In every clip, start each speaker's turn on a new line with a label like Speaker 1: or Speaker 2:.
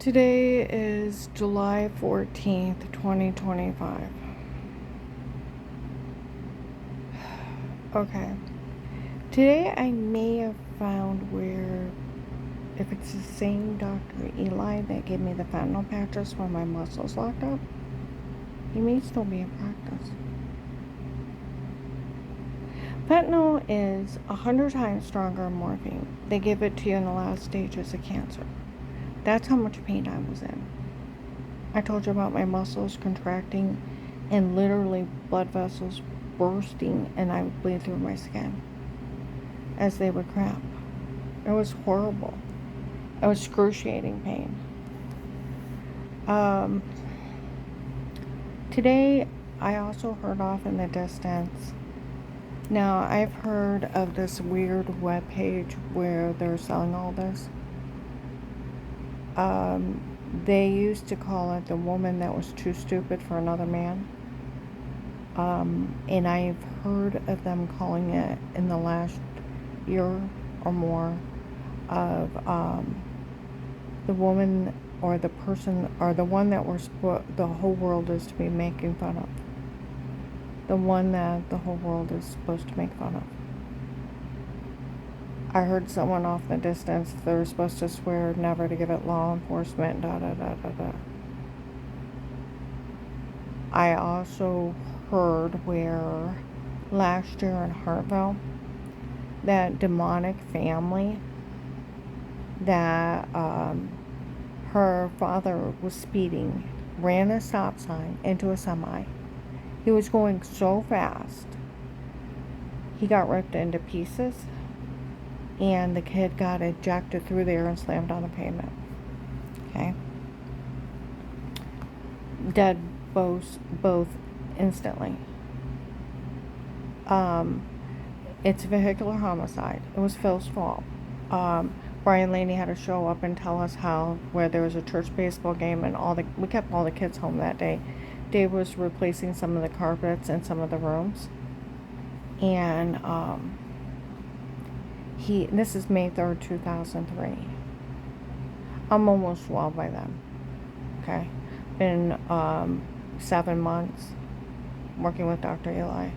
Speaker 1: Today is July 14th, 2025. Okay. Today I may have found where, if it's the same Dr. Eli that gave me the fentanyl patches when my muscles locked up, he may still be in practice. Fentanyl is 100 times stronger than morphine. They give it to you in the last stages of cancer. That's how much pain I was in. I told you about my muscles contracting and literally blood vessels bursting, and I would bleed through my skin as they would cramp. It was horrible. It was excruciating pain. Today, I also heard off in the distance. Now, I've heard of this weird web page where they're selling all this. They used to call it the woman that was too stupid for another man. And I've heard of them calling it in the last year or more of the woman or the person or the one that the whole world is to be making fun of. The one that the whole world is supposed to make fun of. I heard someone off in the distance, they were supposed to swear never to give it law enforcement, da da da da da. I also heard where last year in Hartville, that demonic family that her father was speeding, ran a stop sign into a semi. He was going so fast, he got ripped into pieces, and the kid got ejected through there and slammed on the pavement. Okay? Dead both instantly. It's vehicular homicide. It was Phil's fault. Brian Laney had to show up and tell us where there was a church baseball game and we kept all the kids home that day. Dave was replacing some of the carpets in some of the rooms. And this is May 3rd, 2003. I'm almost well by then. Okay? Been 7 months working with Dr. Eli.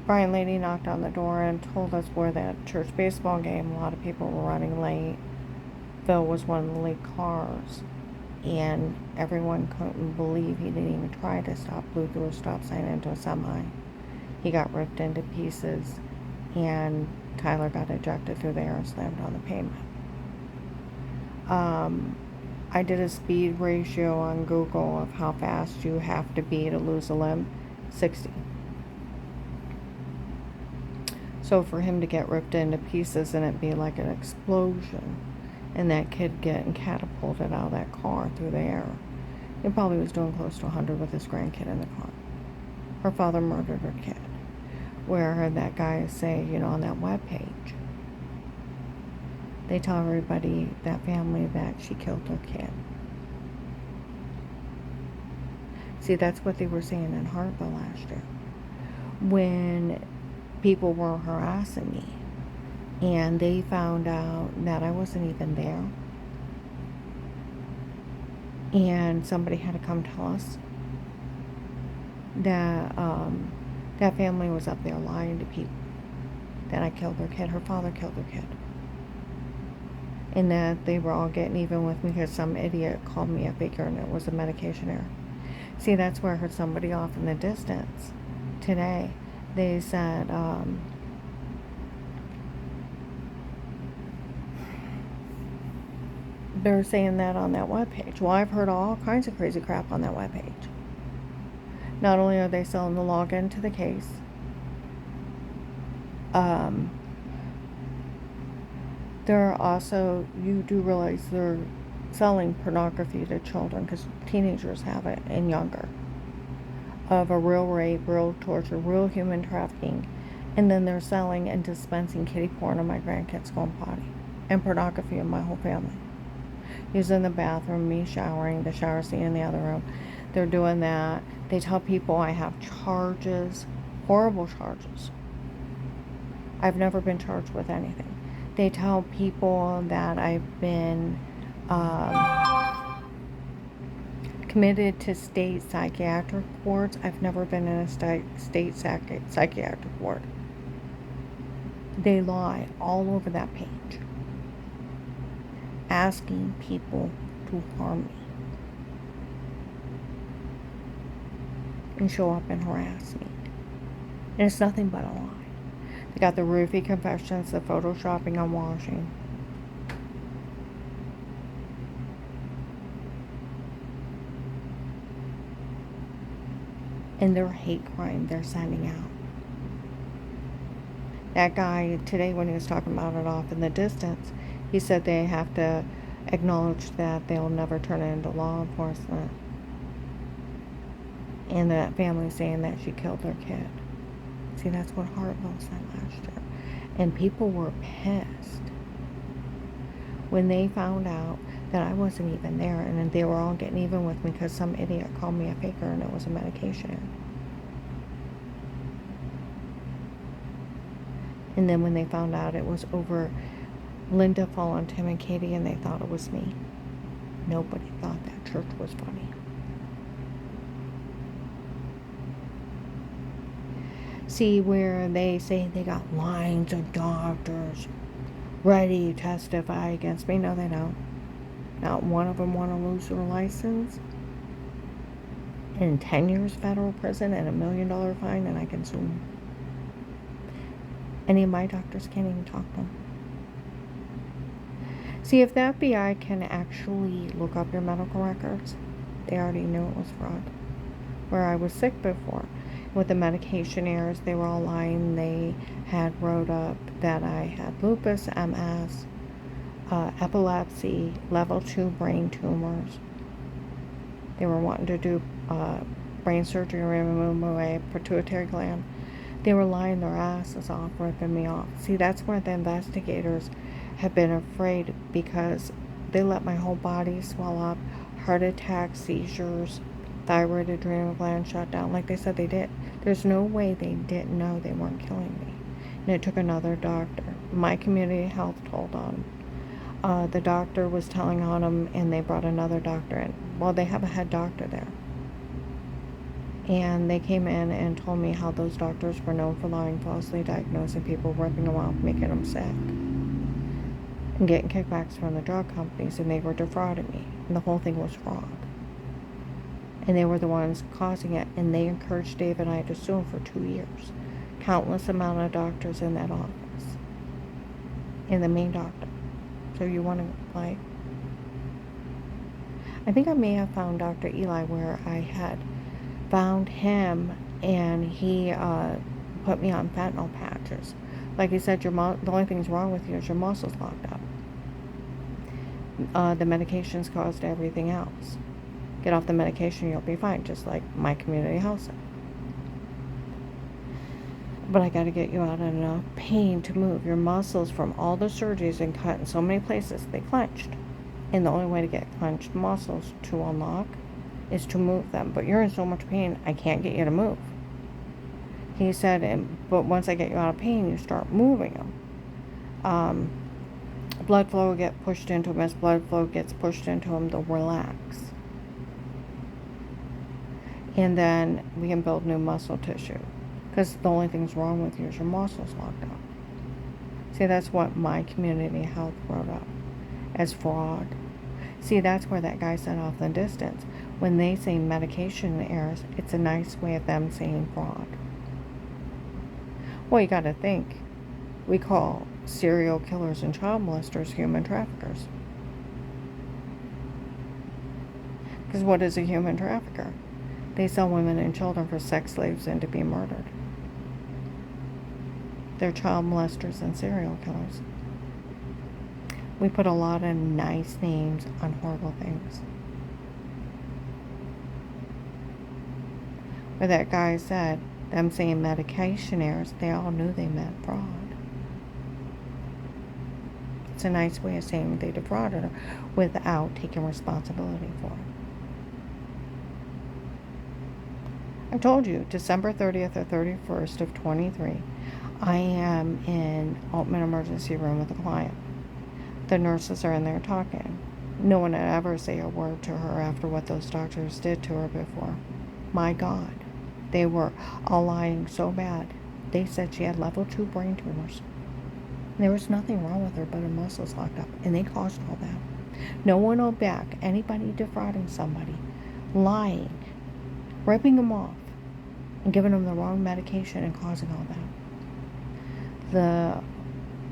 Speaker 1: Brian Lady knocked on the door and told us where that church baseball game, a lot of people were running late. Phil was one of the late cars, and everyone couldn't believe he didn't even try to stop, blew through a stop sign into a semi. He got ripped into pieces, and Tyler got ejected through there and slammed on the pavement. I did a speed ratio on Google of how fast you have to be to lose a limb. 60. So for him to get ripped into pieces and it be like an explosion, and that kid getting catapulted out of that car through the air, he probably was doing close to 100 with his grandkid in the car. Her father murdered her kid. Where I heard that guy say, on that webpage, they tell everybody, that family, that she killed their kid. See, that's what they were saying in Hartville last year. When people were harassing me, and they found out that I wasn't even there, and somebody had to come tell us that that family was up there lying to people that I killed their kid. Her father killed their kid. And that they were all getting even with me because some idiot called me a faker and it was a medication error. See, that's where I heard somebody off in the distance today. They said, they're saying that on that webpage. Well, I've heard all kinds of crazy crap on that webpage. Not only are they selling the login to the case, they're also, you do realize they're selling pornography to children, because teenagers have it and younger, of a real rape, real torture, real human trafficking, and then they're selling and dispensing kiddie porn on my grandkids going potty, and pornography of my whole family. Using the bathroom, me showering, the shower scene in the other room. They're doing that. They tell people I have charges, horrible charges. I've never been charged with anything. They tell people that I've been committed to state psychiatric wards. I've never been in a state psychiatric ward. They lie all over that page, asking people to harm me and show up and harass me. And it's nothing but a lie. They got the roofie confessions, the photoshopping and washing. And their hate crime they're sending out. That guy today, when he was talking about it off in the distance, he said they have to acknowledge that they'll never turn it into law enforcement. And that family saying that she killed their kid. See, that's what Hartville said last year. And people were pissed when they found out that I wasn't even there, and they were all getting even with me because some idiot called me a faker and it was a medication. And then when they found out it was over Linda following Tim and Katie, and they thought it was me. Nobody thought that church was funny. See, where they say they got lines of doctors ready to testify against me. No, they don't. Not one of them want to lose their license. And 10 years federal prison and $1 million fine, and I can sue them. Any of my doctors can't even talk to them. See, if the FBI can actually look up your medical records, they already knew it was fraud. Where I was sick before, with the medication errors, they were all lying. They had wrote up that I had lupus, MS, epilepsy, level 2 brain tumors. They were wanting to do brain surgery, remove my pituitary gland. They were lying their asses off, ripping me off. See, that's where the investigators have been afraid, because they let my whole body swell up, heart attacks, seizures, thyroid, adrenal gland shut down, like they said they did. There's no way they didn't know they weren't killing me. And it took another doctor. My community health told on them. The doctor was telling on them, and they brought another doctor in. Well, they have a head doctor there. And they came in and told me how those doctors were known for lying, falsely diagnosing people, ripping them off, making them sick, and getting kickbacks from the drug companies, and they were defrauding me. And the whole thing was fraud. And they were the ones causing it, and they encouraged Dave and I to sue him for 2 years. Countless amount of doctors in that office. And the main doctor. So you want to, like... I think I may have found Dr. Eli where I had found him, and he put me on fentanyl patches. Like he said, the only thing's wrong with you is your muscles locked up. The medications caused everything else. Get off the medication, you'll be fine, just like my community health center. But I got to get you out of enough pain to move. Your muscles from all the surgeries and cut in so many places, they clenched. And the only way to get clenched muscles to unlock is to move them. But you're in so much pain, I can't get you to move. He said, but once I get you out of pain, you start moving them. Blood flow will get pushed into them. As blood flow gets pushed into them, they'll relax. And then we can build new muscle tissue. Because the only thing's wrong with you is your muscles locked up. See, that's what my community health wrote up as fraud. See, that's where that guy said off the distance. When they say medication errors, it's a nice way of them saying fraud. Well, you got to think. We call serial killers and child molesters human traffickers. Because what is a human trafficker? They sell women and children for sex slaves and to be murdered. They're child molesters and serial killers. We put a lot of nice names on horrible things. Where that guy said, them saying medication errors, they all knew they meant fraud. It's a nice way of saying they defrauded her without taking responsibility for it. I told you, December 30th or 31st of 23, I am in Altman emergency room with a client. The nurses are in there talking. No one would ever say a word to her after what those doctors did to her before. My God, they were all lying so bad. They said she had level 2 brain tumors. There was nothing wrong with her but her muscles locked up, and they caused all that. No one will back anybody defrauding somebody, lying, ripping them off, and giving them the wrong medication and causing all that. The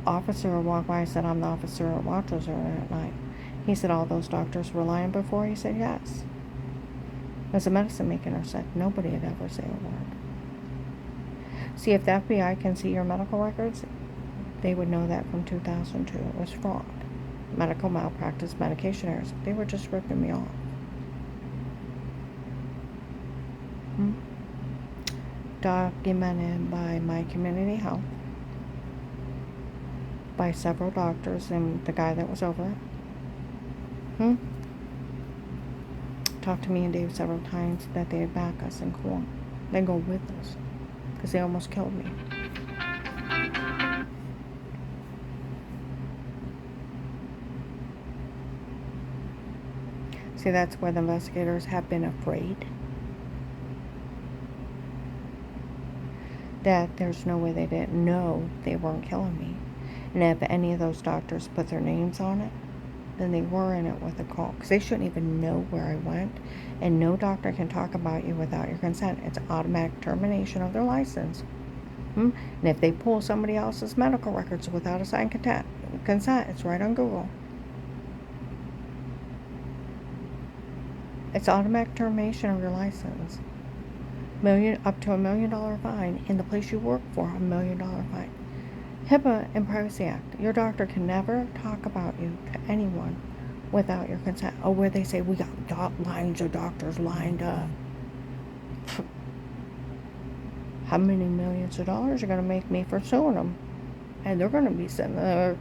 Speaker 1: officer walked by and said, I'm the officer that watches her at night. He said, all those doctors were lying before? He said, yes. As a medicine maker said, nobody would ever say a word. See, if the FBI can see your medical records, they would know that from 2002. It was fraud. Medical malpractice, medication errors. They were just ripping me off. Documented by my community health, by several doctors and the guy that was over it. Talked to me and Dave several times that they'd back us in court. They'd go with us because they almost killed me. See, that's where the investigators have been afraid that there's no way they didn't know they weren't killing me. And if any of those doctors put their names on it, then they were in it with a call. Because they shouldn't even know where I went. And no doctor can talk about you without your consent. It's automatic termination of their license. And if they pull somebody else's medical records without a signed consent, it's right on Google. It's automatic termination of your license. Up to $1 million fine. In the place you work for, $1 million fine. HIPAA and Privacy Act. Your doctor can never talk about you to anyone without your consent. Oh, where they say we got lines of doctors lined up. How many millions of dollars are going to make me for suing them? And they're going to be sitting there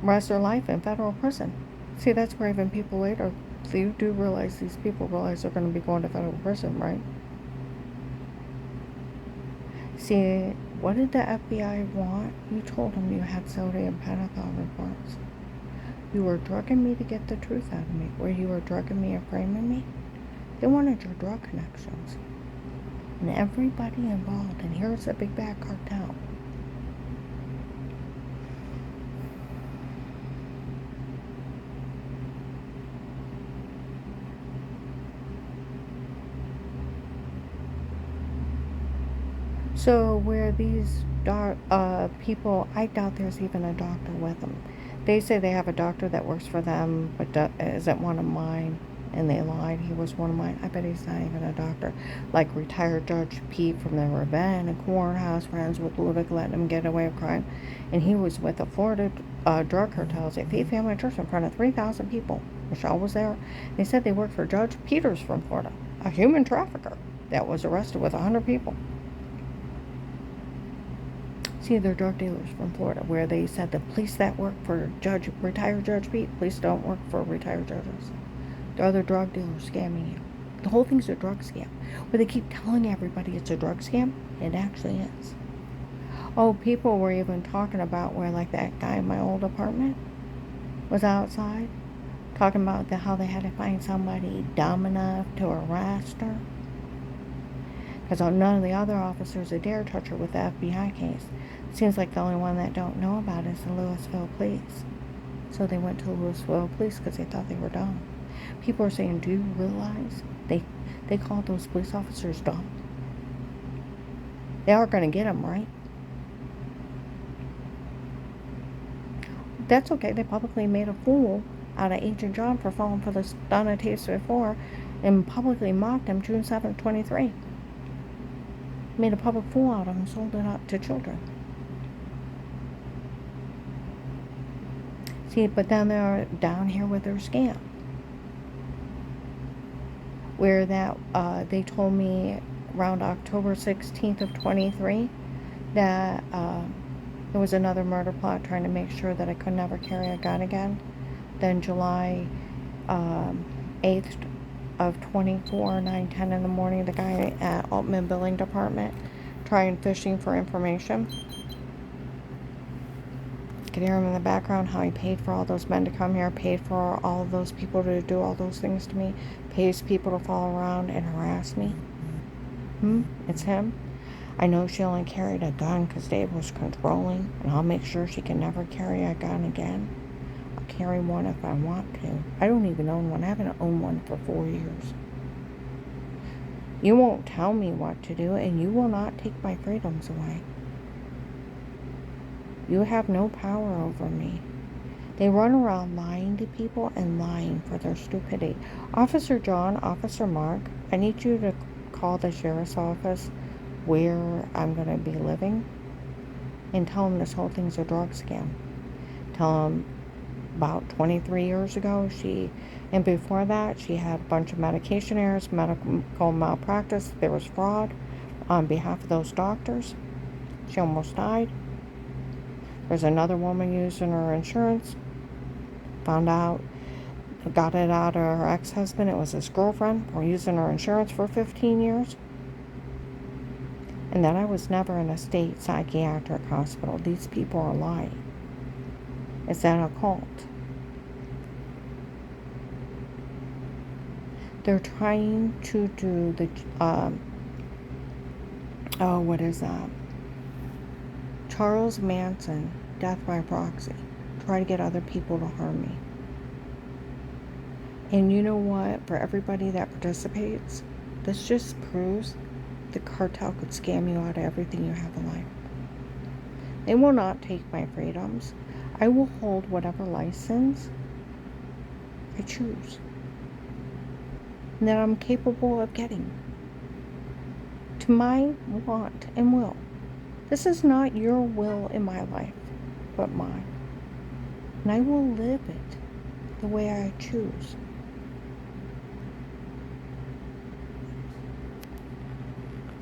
Speaker 1: rest of their life in federal prison. See, that's where even people later, so you do realize these people realize they're going to be going to federal prison, right? See, what did the FBI want? You told them you had sodium pentothal reports. You were drugging me to get the truth out of me. Where you were drugging me and framing me? They wanted your drug connections. And everybody involved. And here's the big bad cartel. So where these people, I doubt there's even a doctor with them. They say they have a doctor that works for them, but isn't one of mine, and they lied. He was one of mine. I bet he's not even a doctor. Like retired Judge Pete from the Ravenna courthouse, friends with Ludic, letting him get away with crime. And he was with the Florida drug cartels at Faith Family Church in front of 3,000 people. Michelle was there. They said they worked for Judge Peters from Florida, a human trafficker that was arrested with 100 people. See, they're drug dealers from Florida, where they said the police that work for retired Judge Pete, police don't work for retired judges. They're other drug dealers scamming you. The whole thing's a drug scam. Where they keep telling everybody it's a drug scam, it actually is. Oh, people were even talking about where, like, that guy in my old apartment was outside, talking about how they had to find somebody dumb enough to arrest her. Because none of the other officers would dare touch her with the FBI case. Seems like the only one that don't know about it is the Louisville police. So they went to the Louisville police because they thought they were dumb. People are saying, do you realize they called those police officers dumb? They are going to get them, right? That's okay. They publicly made a fool out of Agent John for falling for the Donna tapes before and publicly mocked him June 7th, 23. Made a public fool out of him and sold it out to children. See, but then they're down here with their scam. Where that, they told me around October 16th of 23 that there was another murder plot trying to make sure that I could never carry a gun again. Then July 8th of 24, 9, 10 in the morning, the guy at Altman Billing Department trying fishing for information. You can hear him in the background, how he paid for all those men to come here, paid for all of those people to do all those things to me, pays people to follow around and harass me. It's him. I know she only carried a gun because Dave was controlling, and I'll make sure she can never carry a gun again. I'll carry one if I want to. I don't even own one. I haven't owned one for 4 years. You won't tell me what to do, and you will not take my freedoms away. You have no power over me. They run around lying to people and lying for their stupidity. Officer John, Officer Mark, I need you to call the sheriff's office where I'm going to be living and tell them this whole thing's a drug scam. Tell them about 23 years ago, and before that, she had a bunch of medication errors, medical malpractice. There was fraud on behalf of those doctors. She almost died. There's another woman using her insurance. Found out, got it out of her ex-husband. It was his girlfriend. We're using her insurance for 15 years. And that I was never in a state psychiatric hospital. These people are lying. Is that a cult? They're trying to do the, what is that? Charles Manson, death by proxy. Try to get other people to harm me. And you know what? For everybody that participates, this just proves the cartel could scam you out of everything you have in life. They will not take my freedoms. I will hold whatever license I choose and that I'm capable of getting to my want and will. This is not your will in my life, but mine. And I will live it the way I choose.